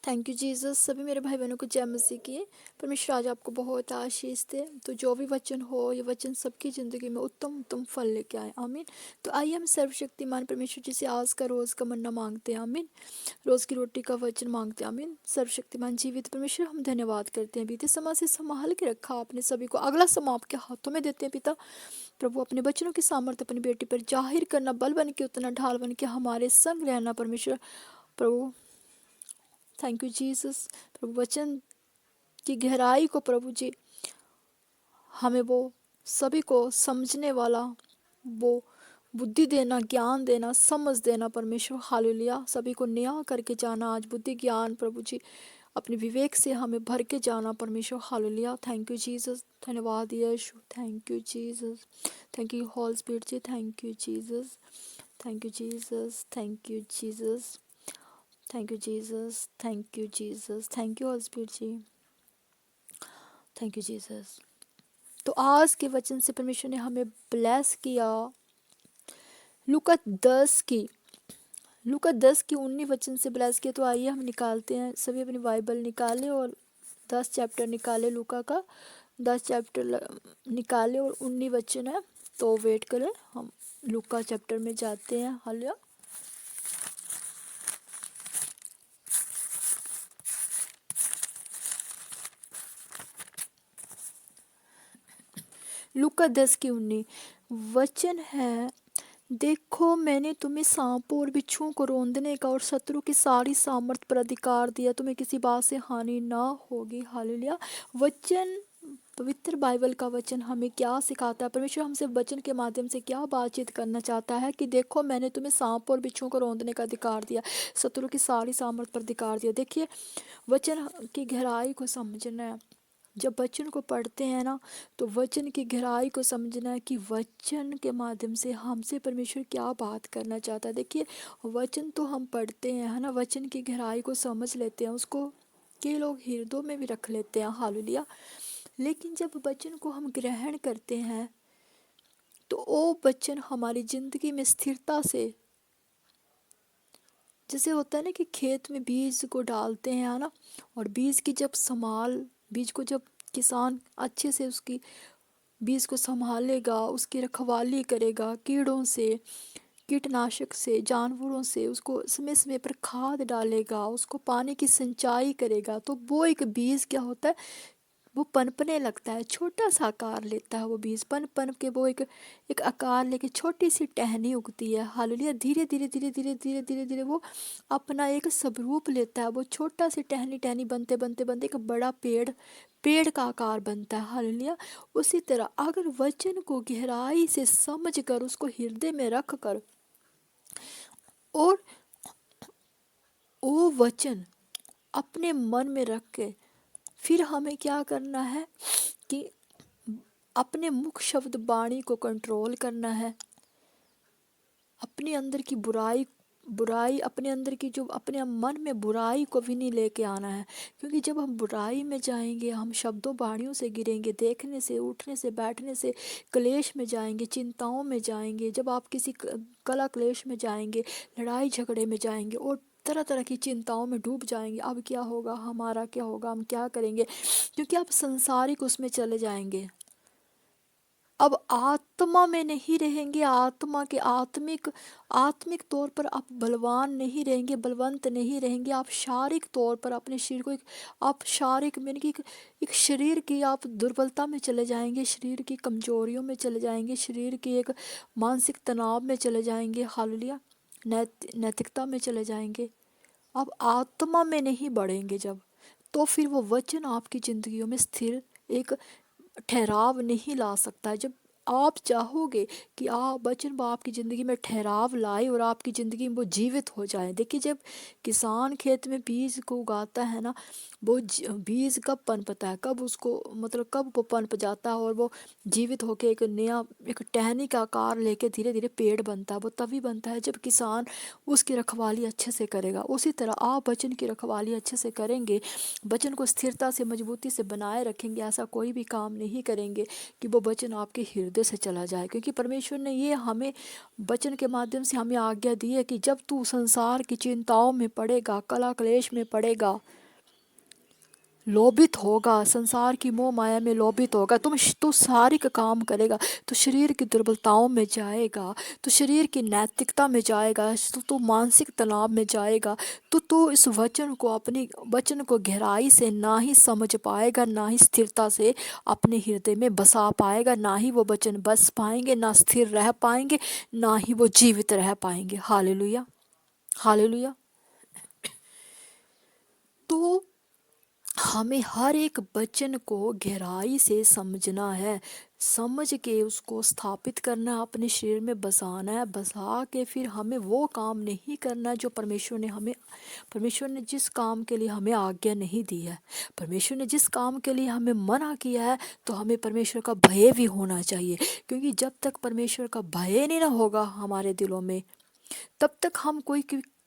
Thank you Jesus. सभी मेरे भाई बहनों को जय मसीह की। परमेश्वर आज आपको बहुत आशीष दे। तो जो भी वचन हो, ये वचन सबकी ज़िंदगी में उत्तम उत्तम फल लेके आए। आमीन। तो आइए हम सर्वशक्तिमान परमेश्वर जी से आज का रोज़ का मन्ना मांगते हैं। आमीन। रोज़ की रोटी का वचन मांगते हैं। आमीन। सर्वशक्तिमान जीवित परमेश्वर, हम धन्यवाद करते हैं। बीते समाज से संभाल के रखा आपने सभी को। अगला समय आपके हाथों में देते हैं पिता। प्रभु अपने बच्चों की सामर्थ्य अपनी बेटी पर जाहिर करना, बल बन के उतना ढाल बन के हमारे संग रहना परमेश्वर। प्रभु थैंक यू जीसस। प्रभु वचन की गहराई को प्रभु जी हमें वो सभी को समझने वाला वो बुद्धि देना, ज्ञान देना, समझ देना परमेश्वर। हालेलुया। सभी को नया करके जाना आज बुद्धि ज्ञान प्रभु जी अपने विवेक से हमें भर के जाना परमेश्वर। हालेलुया। Thank you Jesus. धन्यवाद यीशु। Thank you Jesus. Thank you holy spirit ji. Thank you Jesus. Thank you Jesus. Thank you Jesus. Thank you Jesus. Thank you Jesus. Thank you holy spirit ji. Thank you Jesus. तो आज के वचन से परमेश्वर ने हमें ब्लेस किया। लूका 10 की 19 वचन से ब्लेस किया। तो आइए हम निकालते हैं, सभी अपनी बाइबल निकालें और 10 चैप्टर निकाले। लूका का 10 चैप्टर निकाले और 19 वचन है। तो वेट करें, हम लूका चैप्टर में जाते हैं। हालेलुया। लूका 10 की 19 वचन है, देखो मैंने तुम्हें सांपों और बिच्छुओं को रौंदने का और शत्रु की सारी सामर्थ पर अधिकार दिया, तुम्हें किसी बात से हानि ना होगी। हालेलुया। वचन, पवित्र बाइबल का वचन हमें क्या सिखाता है? परमेश्वर हमसे वचन के माध्यम से क्या बातचीत करना चाहता है कि देखो मैंने तुम्हें सांपों और बिच्छुओं को रौंदने का अधिकार दिया, शत्रु की सारी सामर्थ पर अधिकार दिया। देखिए, वचन की गहराई को समझना है। जब वचन को पढ़ते हैं ना, तो वचन की गहराई को समझना है कि वचन के माध्यम से हमसे परमेश्वर क्या बात करना चाहता है। देखिए, वचन तो हम पढ़ते हैं, है ना, वचन की गहराई को समझ लेते हैं, उसको कई लोग हृदय में भी रख लेते हैं। हालेलुया। लेकिन जब वचन को हम ग्रहण करते हैं तो वो वचन हमारी जिंदगी में स्थिरता से, जैसे होता है ना कि खेत में बीज को डालते हैं, है ना, और बीज को जब किसान अच्छे से उसकी बीज को संभालेगा, उसकी रखवाली करेगा, कीड़ों से, कीटनाशक से, जानवरों से, उसको समय समय पर खाद डालेगा, उसको पानी की सिंचाई करेगा, तो वो एक बीज क्या होता है, वो पनपने लगता है, छोटा सा आकार लेता है। वो बीज पन पन के वो एक आकार लेके छोटी सी टहनी उगती है। हालेलुया। धीरे धीरे धीरे धीरे धीरे धीरे धीरे वो अपना एक स्वरूप लेता है। वो छोटा सी टहनी टहनी बनते बनते बनते एक बड़ा पेड़ का आकार बनता है। हालेलुया। उसी तरह अगर वचन को गहराई से समझ कर, उसको हृदय में रख कर, और वो वचन अपने मन में रख के, फिर हमें क्या करना है कि अपने मुख शब्द वाणी को कंट्रोल करना है। अपने अंदर की बुराई बुराई अपने अंदर की जो अपने मन में बुराई को भी नहीं लेके आना है। क्योंकि जब हम बुराई में जाएंगे, हम शब्दों वाणियों से गिरेंगे, देखने से, उठने से, बैठने से क्लेश में जाएंगे, चिंताओं में जाएंगे। जब आप किसी कला क्लेश में जाएंगे, लड़ाई झगड़े में जाएंगे और तरह तरह की चिंताओं में डूब जाएंगे, अब क्या होगा, हमारा क्या होगा, हम क्या करेंगे, क्योंकि आप संसारिक उसमें चले जाएंगे। अब आत्मा में नहीं रहेंगे, आत्मा के आत्मिक तौर पर आप बलवान नहीं रहेंगे, बलवंत नहीं रहेंगे। आप शारीरिक तौर पर अपने शरीर को आप शारीरिक में एक शरीर की आप दुर्बलता में चले जाएंगे, शरीर की कमजोरियों में चले जाएंगे, शरीर की एक मानसिक तनाव में चले जाएंगे। हालेलुया। नैतिकता में चले जाएंगे। आप आत्मा में नहीं बढ़ेंगे जब, तो फिर वो वचन आपकी जिंदगियों में स्थिर एक ठहराव नहीं ला सकता है। जब आप चाहोगे कि आप वचन वो आपकी ज़िंदगी में ठहराव लाए और आपकी ज़िंदगी में वो जीवित हो जाए। देखिए, जब किसान खेत में बीज को उगाता है ना, वो बीज कब पनपता है, कब उसको मतलब कब वो पनप जाता है और वो जीवित होके एक नया एक टहनी का आकार लेके धीरे धीरे पेड़ बनता है। वो तभी बनता है जब किसान उसकी रखवाली अच्छे से करेगा। उसी तरह आप वचन की रखवाली अच्छे से करेंगे, वचन को स्थिरता से, मजबूती से बनाए रखेंगे, ऐसा कोई भी काम नहीं करेंगे कि वो वचन आपके हृदय हृदय से चला जाए, क्योंकि परमेश्वर ने ये हमें वचन के माध्यम से हमें आज्ञा दी है कि जब तू संसार की चिंताओं में पड़ेगा, कलह क्लेश में पड़ेगा, लोभित होगा, संसार की मोह माया में लोभित होगा, तू शारीरिक काम करेगा, तो शरीर की दुर्बलताओं में जाएगा, तो शरीर की नैतिकता में जाएगा, तो मानसिक तनाव में जाएगा, तो इस वचन को, अपनी वचन को गहराई से ना ही समझ पाएगा, ना ही स्थिरता से अपने हृदय में बसा पाएगा, ना ही वो वचन बस पाएंगे, ना स्थिर रह पाएंगे, ना ही वो जीवित रह पाएंगे। Hallelujah, hallelujah. तो हमें हर एक वचन को गहराई से समझना है, समझ के उसको स्थापित करना है, अपने शरीर में बसाना है, बसा के फिर हमें वो काम नहीं करना जो परमेश्वर ने जिस काम के लिए हमें आज्ञा नहीं दी है, परमेश्वर ने जिस काम के लिए हमें मना किया है, तो हमें परमेश्वर का भय भी होना चाहिए, क्योंकि जब तक परमेश्वर का भय नहीं ना होगा हमारे दिलों में, तब तक हम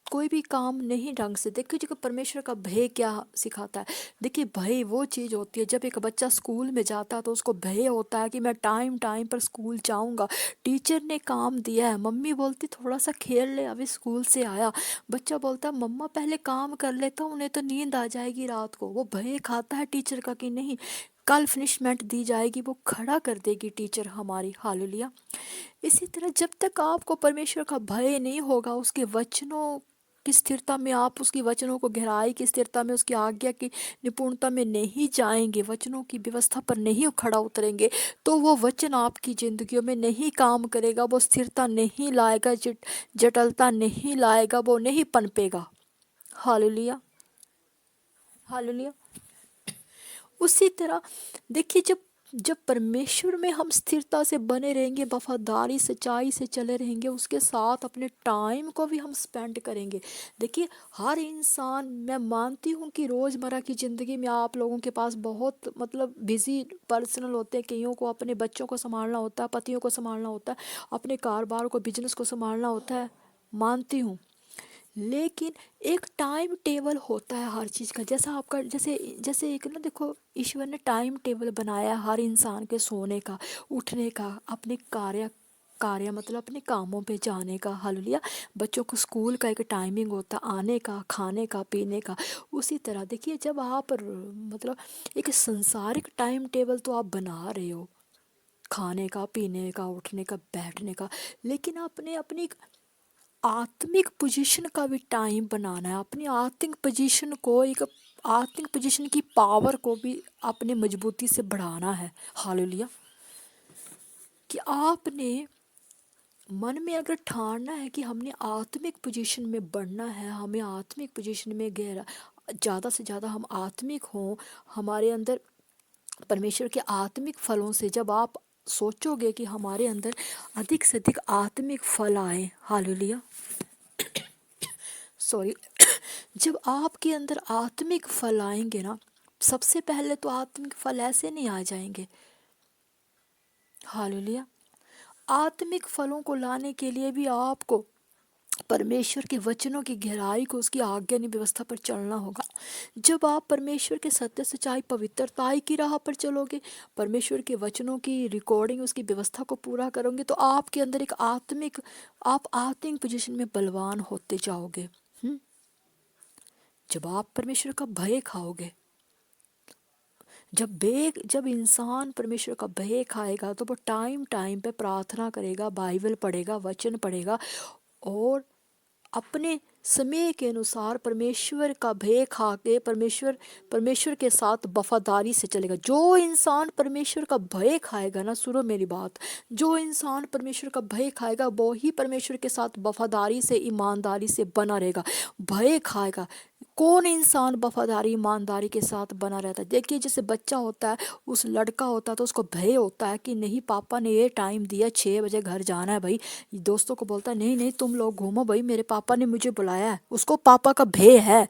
कोई भी काम नहीं ढंग से। देखिए जो परमेश्वर का भय क्या सिखाता है, देखिए भय वो चीज़ होती है, जब एक बच्चा स्कूल में जाता है तो उसको भय होता है कि मैं टाइम टाइम पर स्कूल जाऊंगा, टीचर ने काम दिया है, मम्मी बोलती थोड़ा सा खेल ले, अभी स्कूल से आया, बच्चा बोलता मम्मा पहले काम कर लेता हूँ, उन्हें तो नींद आ जाएगी रात को, वो भय खाता है टीचर का कि नहीं कल फिनिशमेंट दी जाएगी, वो खड़ा कर देगी टीचर हमारी। हालेलुया। इसी तरह जब तक आपको परमेश्वर का भय नहीं होगा, उसके वचनों की स्थिरता में, आप उसकी वचनों को गहराई की स्थिरता में, उसकी आज्ञा की निपुणता में नहीं जाएंगे, वचनों की व्यवस्था पर नहीं खड़ा उतरेंगे, तो वो वचन आपकी जिंदगियों में नहीं काम करेगा, वो स्थिरता नहीं लाएगा, जटिलता नहीं लाएगा, वो नहीं पनपेगा। Hallelujah, hallelujah. उसी तरह देखिए जब जब परमेश्वर में हम स्थिरता से बने रहेंगे, वफादारी सच्चाई से चले रहेंगे, उसके साथ अपने टाइम को भी हम स्पेंड करेंगे। देखिए हर इंसान, मैं मानती हूँ कि रोज़मर्रा की ज़िंदगी में आप लोगों के पास बहुत मतलब बिजी पर्सनल होते हैं, कईयों को अपने बच्चों को संभालना होता है, पतियों को संभालना होता है, अपने कारोबार को, बिजनेस को संभालना होता है, मानती हूँ, लेकिन एक टाइम टेबल होता है हर चीज़ का। जैसा आपका जैसे जैसे एक ना, देखो ईश्वर ने टाइम टेबल बनाया है हर इंसान के सोने का, उठने का, अपने कार्य कार्य मतलब अपने कामों पे जाने का। हालेलुया। बच्चों को स्कूल का एक टाइमिंग होता है, आने का, खाने का, पीने का। उसी तरह देखिए जब आप मतलब एक संसारिक टाइम टेबल तो आप बना रहे हो, खाने का, पीने का, उठने का, बैठने का, लेकिन आपने अपनी आत्मिक पोजीशन का भी टाइम बनाना है, अपनी आत्मिक पोजीशन को, एक आत्मिक पोजीशन की पावर को भी अपने मजबूती से बढ़ाना है। हालेलुया। कि आपने मन में अगर ठानना है कि हमने आत्मिक पोजीशन में बढ़ना है, हमें आत्मिक पोजीशन में गहरा, ज़्यादा से ज़्यादा हम आत्मिक हों, हमारे अंदर परमेश्वर के आत्मिक फलों से, जब आप सोचोगे कि हमारे अंदर अधिक से अधिक आत्मिक फल आए, हालेलुया, सॉरी, जब आपके अंदर आत्मिक फल आएंगे ना, सबसे पहले तो आत्मिक फल ऐसे नहीं आ जाएंगे। हालेलुया। आत्मिक फलों को लाने के लिए भी आपको परमेश्वर के वचनों की गहराई को, उसकी आज्ञा व्यवस्था पर चलना होगा। जब आप परमेश्वर के सत्य सच्चाई पवित्रताई की राह पर चलोगे, परमेश्वर के वचनों की रिकॉर्डिंग, उसकी व्यवस्था को पूरा करोगे, तो आपके अंदर एक आप आत्मिक पोजीशन में बलवान होते जाओगे। जब आप परमेश्वर का भय खाओगे, जब इंसान परमेश्वर का भय खाएगा, तो वो टाइम टाइम पे प्रार्थना करेगा, बाइबल पढ़ेगा, वचन पढ़ेगा, और अपने समय के अनुसार परमेश्वर का भय खा के परमेश्वर के साथ वफादारी से चलेगा। जो इंसान परमेश्वर का भय खाएगा ना, सुनो मेरी बात, जो इंसान परमेश्वर का भय खाएगा वो ही परमेश्वर के साथ वफादारी से, ईमानदारी से बना रहेगा। भय खाएगा। कौन इंसान वफादारी ईमानदारी के साथ बना रहता है? देखिए जैसे बच्चा होता है, उस लड़का होता है, तो उसको भय होता है कि नहीं पापा ने ये टाइम दिया, 6 बजे घर जाना है भाई। दोस्तों को बोलता है नहीं नहीं तुम लोग घूमो भाई, मेरे पापा ने मुझे बुलाया है। उसको पापा का भय है,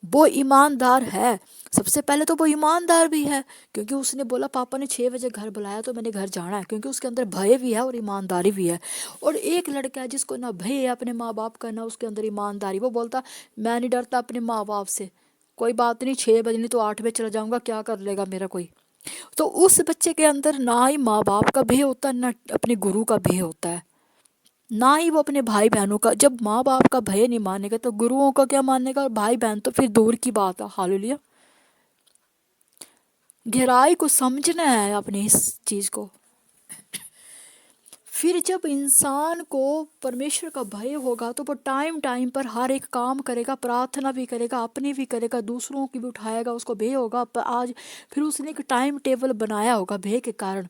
वो ईमानदार है। सबसे पहले तो वो ईमानदार भी है, क्योंकि उसने बोला पापा ने 6 बजे घर बुलाया तो मैंने घर जाना है, क्योंकि उसके अंदर भय भी है और ईमानदारी भी है। और एक लड़का है जिसको ना भय है अपने माँ बाप का, ना उसके अंदर ईमानदारी, वो बोलता मैं नहीं डरता अपने माँ बाप से, कोई बात नहीं, 6 बजे नहीं तो 8 बजे चला जाऊंगा, क्या कर लेगा मेरा कोई। तो उस बच्चे के अंदर ना ही माँ बाप का भय होता है, ना अपने गुरु का भय होता है, ना ही वो अपने भाई बहनों का। जब माँ बाप का भय नहीं मानेगा तो गुरुओं का क्या मानेगा, और भाई बहन तो फिर दूर की बात है। हालेलुया। गहराई को समझना है अपने इस चीज को। फिर जब इंसान को परमेश्वर का भय होगा तो वो टाइम टाइम पर हर एक काम करेगा, प्रार्थना भी करेगा, अपनी भी करेगा, दूसरों की भी उठाएगा। उसको भय होगा पर आज फिर उसने एक टाइम टेबल बनाया होगा भय के कारण,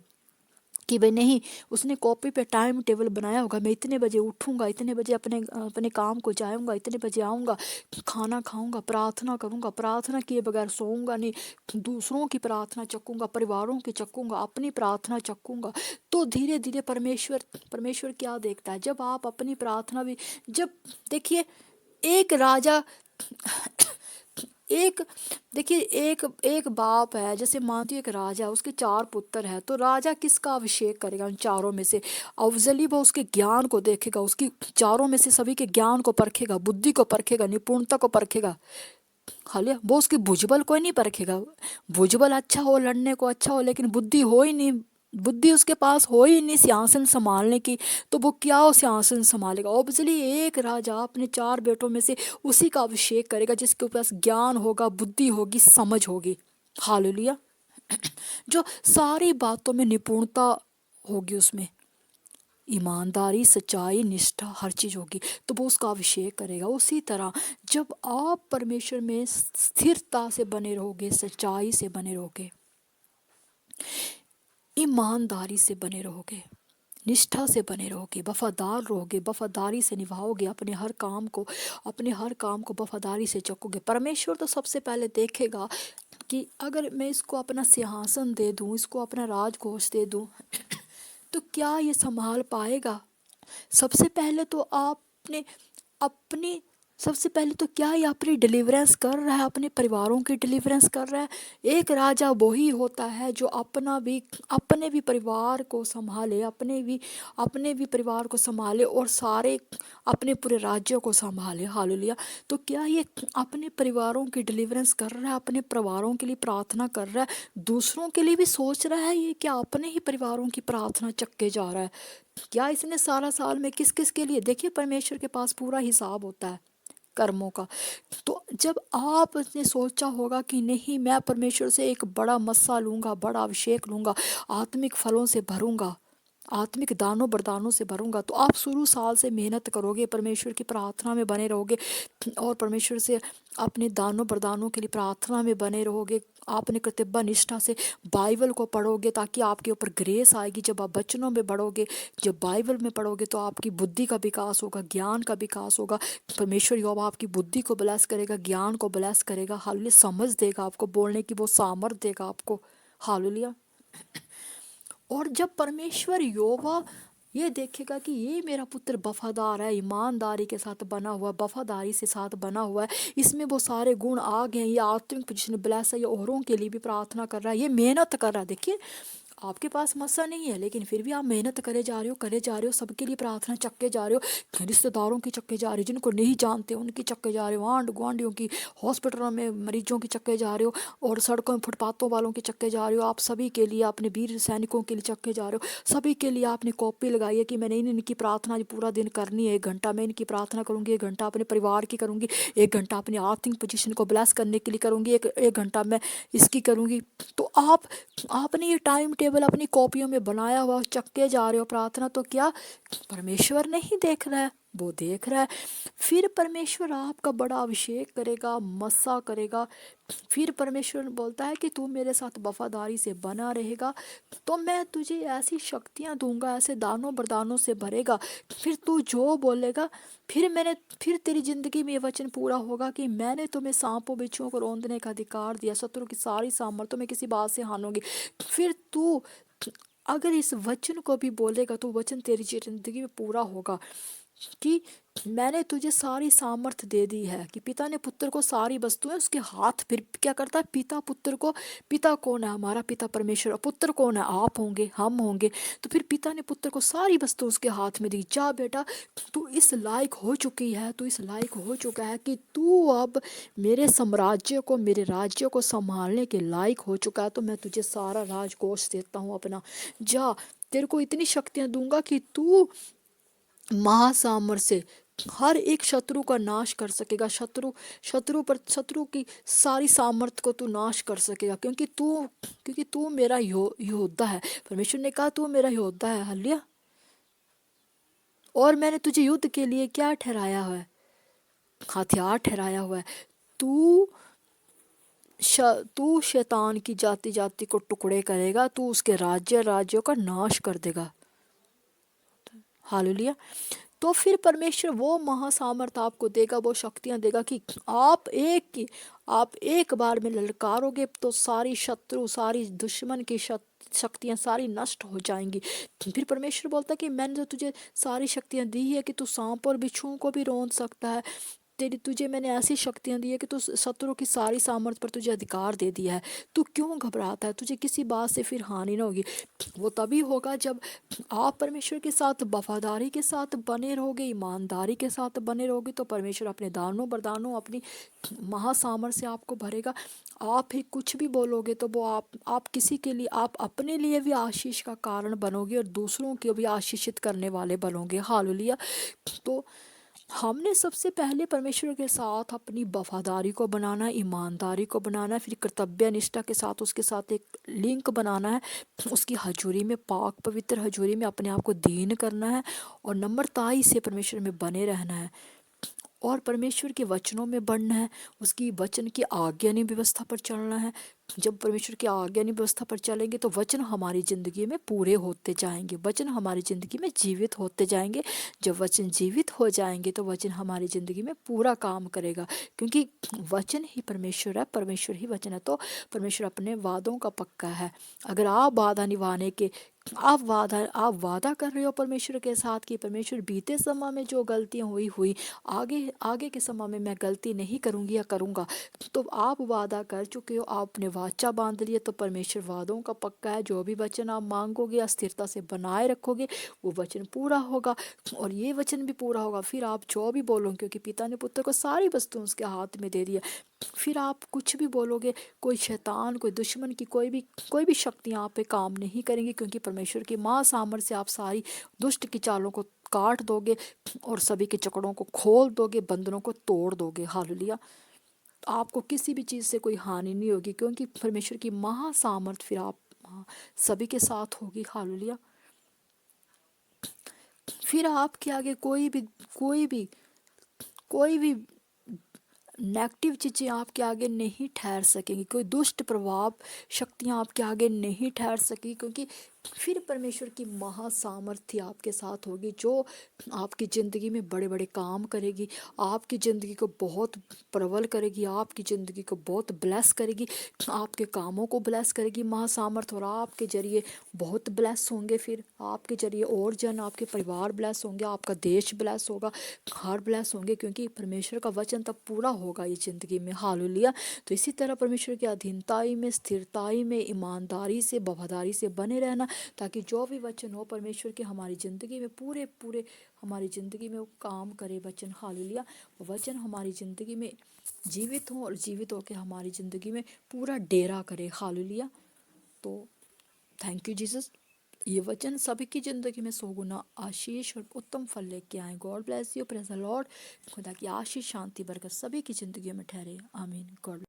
कि भाई नहीं, उसने कॉपी पे टाइम टेबल बनाया होगा, मैं इतने बजे उठूंगा, इतने बजे अपने अपने काम को जाऊंगा, इतने बजे आऊंगा, खाना खाऊंगा, प्रार्थना करूंगा, प्रार्थना किए बगैर सोऊंगा नहीं, दूसरों की प्रार्थना चखूंगा, परिवारों की चखूंगा, अपनी प्रार्थना चखूंगा। तो धीरे धीरे परमेश्वर परमेश्वर क्या देखता है, जब आप अपनी प्रार्थना भी, जब देखिए एक राजा एक देखिए एक एक बाप है, जैसे मानती एक राजा, उसके चार पुत्र है, तो राजा किसका अभिषेक करेगा उन चारों में से? अफजली वो उसके ज्ञान को देखेगा, उसकी चारों में से सभी के ज्ञान को परखेगा, बुद्धि को परखेगा, निपुणता को परखेगा। हालिया वो उसकी भुजबल को ही नहीं परखेगा। भुजबल अच्छा हो, लड़ने को अच्छा हो, लेकिन बुद्धि हो ही नहीं, बुद्धि उसके पास हो ही नहीं सिंहासन संभालने की, तो वो क्या हो सिंहासन संभालेगा? ऑब्वियसली एक राजा अपने चार बेटों में से उसी का अभिषेक करेगा जिसके पास ज्ञान होगा, बुद्धि होगी, समझ होगी। हालेलुया। जो सारी बातों में निपुणता होगी, उसमें ईमानदारी, सच्चाई, निष्ठा, हर चीज होगी, तो वो उसका अभिषेक करेगा। उसी तरह जब आप परमेश्वर में स्थिरता से बने रहोगे, सच्चाई से बने रहोगे, ईमानदारी से बने रहोगे, निष्ठा से बने रहोगे, वफादार रहोगे, वफादारी से निभाओगे अपने हर काम को, अपने हर काम को वफादारी से चकोगे, परमेश्वर तो सबसे पहले देखेगा कि अगर मैं इसको अपना सिंहासन दे दूं, इसको अपना राजकोष दे दूं, तो क्या ये संभाल पाएगा? सबसे पहले तो आपने अपनी सबसे पहले तो क्या ये अपनी डिलीवरेंस कर रहा है, अपने परिवारों की डिलीवरेंस कर रहा है। एक राजा वही होता है जो अपने भी परिवार को संभाले, अपने भी परिवार को संभाले और सारे अपने पूरे राज्यों को संभाले। हालेलुया। तो क्या ये अपने परिवारों की डिलीवरेंस कर रहा है, अपने परिवारों के लिए प्रार्थना कर रहा है, दूसरों के लिए भी सोच रहा है? ये क्या अपने ही परिवारों की प्रार्थना चक्के जा रहा है? क्या इसने सारा साल में किस किस के लिए, देखिए परमेश्वर के पास पूरा हिसाब होता है कर्मों का। तो जब आपने सोचा होगा कि नहीं, मैं परमेश्वर से एक बड़ा मस्सा लूंगा, बड़ा अभिषेक लूंगा, आत्मिक फलों से भरूंगा, आत्मिक दानों वरदानों से भरूंगा, तो आप शुरू साल से मेहनत करोगे, परमेश्वर की प्रार्थना में बने रहोगे और परमेश्वर से अपने दानों वरदानों के लिए प्रार्थना में बने रहोगे। आपने कृतज्ञता निष्ठा से बाइबल को पढ़ोगे ताकि आपके ऊपर ग्रेस आएगी। जब आप वचनों में बढ़ोगे, जब बाइबल में पढ़ोगे, तो आपकी बुद्धि का विकास होगा, ज्ञान का विकास होगा। परमेश्वर यहोवा आपकी बुद्धि को ब्लेस करेगा, ज्ञान को ब्लेस करेगा। हालेलुया। समझ देगा आपको, बोलने की वो सामर्थ देगा आपको। हालेलुया। और जब परमेश्वर यहोवा ये देखेगा कि ये मेरा पुत्र वफादार है, ईमानदारी के साथ बना हुआ, वफादारी से साथ बना हुआ है, इसमें वो सारे गुण आ गए हैं, ये आत्मिक पोजीशन ब्लेस है, ये औरों के लिए भी प्रार्थना कर रहा है, ये मेहनत कर रहा है। देखिए आपके पास मसा नहीं है, लेकिन फिर भी आप मेहनत करे जा रहे हो, सबके लिए प्रार्थना चक्के जा रहे हो, रिश्तेदारों की चक्के जा रहे हो, जिनको नहीं जानते उनकी चक्के जा रहे हो, आंढ गुआंढियों की, हॉस्पिटलों में मरीजों की चक्के जा रहे हो, और सड़कों में फुटपाथों वालों के चक्के जा रहे हो। आप सभी के लिए, अपने वीर सैनिकों के लिए चक्के जा रहे हो, सभी के लिए आपने कॉपी लगाई है कि मैंने इनकी प्रार्थना आज पूरा दिन करनी है, 1 घंटा मैं इनकी प्रार्थना करूंगी, 1 घंटा अपने परिवार की करूंगी, 1 घंटा अपनी आर्थिक पोजीशन को ब्लेस करने के लिए करूंगी, एक घंटा मैं इसकी करूंगी। तो आपने ये टाइम टेबल अपनी कॉपियों में बनाया हुआ, चक्के जा रहे हो प्रार्थना, तो क्या परमेश्वर नहीं देख रहा है? वो देख रहा है। फिर परमेश्वर आपका बड़ा अभिषेक करेगा, मस्सा करेगा। फिर परमेश्वर बोलता है कि तू मेरे साथ वफादारी से बना रहेगा तो मैं तुझे ऐसी शक्तियां दूंगा, ऐसे दानों वरदानों से भरेगा, फिर तू जो बोलेगा, फिर तेरी जिंदगी में ये वचन पूरा होगा कि मैंने तुम्हें सांपों बिच्छुओं को रौंदने का अधिकार दिया, शत्रु की सारी सामर्थ्यों में किसी बात से हानोगी। फिर तू अगर इस वचन को भी बोलेगा तो वचन तेरी जिंदगी में पूरा होगा कि मैंने तुझे सारी सामर्थ्य दे दी है। कि पिता ने पुत्र को सारी वस्तुएं उसके हाथ, फिर क्या करता है पिता पुत्र को, पिता कौन है? हमारा पिता परमेश्वर। और पुत्र कौन है? आप होंगे, हम होंगे। तो फिर पिता ने पुत्र को सारी वस्तु उसके हाथ में दी। जा बेटा, तू इस लायक हो चुकी है, तू इस लायक हो चुका है कि तू अब मेरे साम्राज्य को, मेरे राज्य को संभालने के लायक हो चुका है। तो मैं तुझे सारा राजकोष देता हूँ अपना। जा, तेरे को इतनी शक्तियाँ दूंगा कि तू महासामर से हर एक शत्रु का नाश कर सकेगा। शत्रु की सारी सामर्थ्य को तू नाश कर सकेगा, क्योंकि तू मेरा योद्धा है। परमेश्वर ने कहा तू मेरा योद्धा है। हालेलुया। और मैंने तुझे युद्ध के लिए क्या ठहराया हुआ है? हथियार ठहराया हुआ है। तू तू शैतान की जाति जाति को टुकड़े करेगा, तू उसके राज्यों का नाश कर देगा। हालेलुया। तो फिर परमेश्वर वो महासामर्थ आपको देगा, वो शक्तियां देगा कि आप एक बार में ललकारोगे तो सारी शत्रु, सारी दुश्मन की शक्तियां सारी नष्ट हो जाएंगी। फिर परमेश्वर बोलता है कि मैंने तो तुझे सारी शक्तियां दी है कि तू सांप और बिच्छुओं को भी रौंद सकता है। तुझे मैंने ऐसी शक्तियां दी है कि तू शत्रु की सारी सामर्थ पर तुझे अधिकार दे दिया है। तू क्यों घबराता है? तुझे किसी बात से फिर हानि ना होगी। वो तभी होगा जब आप परमेश्वर के साथ वफादारी के साथ बने रहोगे, ईमानदारी के साथ बने रहोगे। तो परमेश्वर अपने दानों वरदानों, अपनी महासामर्थ से आपको भरेगा। आप ही कुछ भी बोलोगे तो वो आप किसी के लिए, आप अपने लिए भी आशीष का कारण बनोगे और दूसरों को भी आशीषित करने वाले बनोगे। हालेलुया। तो हमने सबसे पहले परमेश्वर के साथ अपनी वफादारी को बनाना, ईमानदारी को बनाना, फिर कर्तव्य निष्ठा के साथ उसके साथ एक लिंक बनाना है। उसकी हजूरी में, पाक पवित्र हजूरी में अपने आप को दीन करना है और नम्रताई से परमेश्वर में बने रहना है और परमेश्वर के वचनों में बढ़ना है। उसकी वचन की आज्ञानी व्यवस्था पर चलना है। जब परमेश्वर की आज्ञानी व्यवस्था पर चलेंगे तो वचन हमारी ज़िंदगी में पूरे होते जाएंगे, वचन हमारी ज़िंदगी में जीवित होते जाएंगे। जब वचन जीवित हो जाएंगे तो वचन हमारी ज़िंदगी में पूरा काम करेगा, क्योंकि वचन ही परमेश्वर है, परमेश्वर ही वचन है। तो परमेश्वर अपने वादों का पक्का है। अगर आप वादा निभाने के आप वादा कर रहे हो परमेश्वर के साथ कि परमेश्वर बीते समय में जो गलतियां हुई आगे आगे के समय में मैं गलती नहीं करूंगी या करूंगा, तो आप वादा कर चुके हो, आपने वाचा बांध लिया। तो परमेश्वर वादों का पक्का है। जो भी वचन आप मांगोगे या स्थिरता से बनाए रखोगे वो वचन पूरा होगा और ये वचन भी पूरा होगा। फिर आप जो भी बोलोगे, क्योंकि पिता ने पुत्र को सारी वस्तु उसके हाथ में दे दिया, फिर आप कुछ भी बोलोगे, कोई शैतान, कोई दुश्मन की कोई भी शक्तियाँ आप पे काम नहीं करेंगी, क्योंकि परमेश्वर की महासामर्थ्य से आप सारी दुष्ट की चालों को काट दोगे और सभी के चक्रों को खोल दोगे, बंधनों को तोड़ दोगे। हालेलुया। आपको किसी भी चीज़ से कोई हानि नहीं होगी, क्योंकि परमेश्वर की महासामर्थ्य फिर आप सभी के साथ होगी। हालेलुया। फिर आपके आगे कोई भी कोई भी नेगेटिव चीज़ें आपके आगे नहीं ठहर सकेंगी, कोई दुष्ट प्रभाव शक्तियाँ आपके आगे नहीं ठहर सकेंगी, क्योंकि फिर परमेश्वर की महासामर्थ्य आपके साथ होगी, जो आपकी ज़िंदगी में बड़े बड़े काम करेगी, आपकी ज़िंदगी को बहुत प्रबल करेगी, आपकी ज़िंदगी को बहुत ब्लेस करेगी, आपके कामों को ब्लेस करेगी महासामर्थ्य। और आपके ज़रिए बहुत ब्लेस होंगे, फिर आपके ज़रिए और जन, आपके परिवार ब्लेस होंगे, आपका देश ब्लेस होगा, घर ब्लेस होंगे, क्योंकि परमेश्वर का वचन तब पूरा होगा ये ज़िंदगी में। हालेलुया। तो इसी तरह परमेश्वर की अधीनताई में, स्थिरताई में, ईमानदारी से, वफादारी से बने रहना, ताकि जो भी वचन हो परमेश्वर के हमारी ज़िंदगी में पूरे पूरे हमारी ज़िंदगी में वो काम करे वचन। हालेलुया। वचन हमारी ज़िंदगी में जीवित हो और जीवित होकर हमारी ज़िंदगी में पूरा डेरा करे। हालेलुया। तो थैंक यू जीसस। ये वचन सभी की ज़िंदगी में 100 गुना आशीष और उत्तम फल लेके आए। God bless you, praise the Lord. खुदा की आशीष, शांति, बरकत सभी की ज़िंदगी में ठहरे। आमीन। गॉड